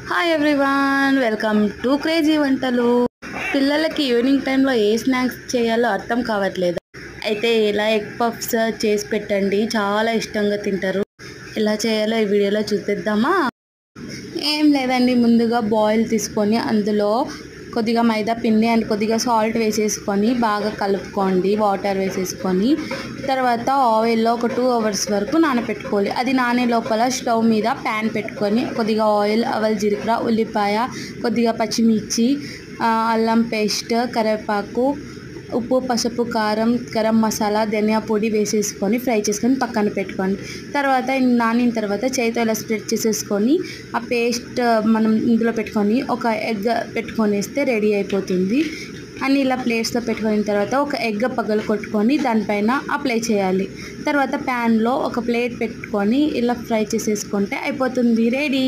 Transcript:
Hi everyone, welcome to crazy వంటలు. పిల్లలకి evening టైంలో ఏ స్నాక్స్ చేయాలో అర్థం కావట్లేదు. అయితే ఇలా ఎగ్ పఫ్స్ చేసి పెట్టండి, చాలా ఇష్టంగా తింటారు. ఎలా చేయాలో ఈ వీడియోలో చూపిద్దామా? ఏం లేదండి, ముందుగా బాయిల్ తీసుకొని అందులో కొద్దిగా మైదా పిండి అండ్ కొద్దిగా సాల్ట్ వేసేసుకొని బాగా కలుపుకోండి. వాటర్ వేసేసుకొని తర్వాత ఆయిల్లో ఒక 2 అవర్స్ వరకు నానబెట్టుకోవాలి. అది నానే లోపల స్టవ్ మీద ప్యాన్ పెట్టుకొని కొద్దిగా ఆయిల్, ఆవాలు, జీలకర్ర, ఉల్లిపాయ, కొద్దిగా పచ్చిమిర్చి, అల్లం పేస్ట్, కరివేపాకు, ఉప్పు, పసుపు, కారం, గరం మసాలా, ధనియా పొడి వేసేసుకొని ఫ్రై చేసుకొని పక్కన పెట్టుకోండి. తర్వాత నానిన తర్వాత చేతితో ఇలా స్ప్రెడ్ చేసేసుకొని ఆ పేస్ట్ మనం ఇందులో పెట్టుకొని ఒక ఎగ్ పెట్టుకొని వేస్తే రెడీ అయిపోతుంది. అన్నీ ఇలా ప్లేట్స్లో పెట్టుకున్న తర్వాత ఒక ఎగ్ పగలు కొట్టుకొని దానిపైన అప్లై చేయాలి. తర్వాత ప్యాన్లో ఒక ప్లేట్ పెట్టుకొని ఇలా ఫ్రై చేసేసుకుంటే అయిపోతుంది, రెడీ.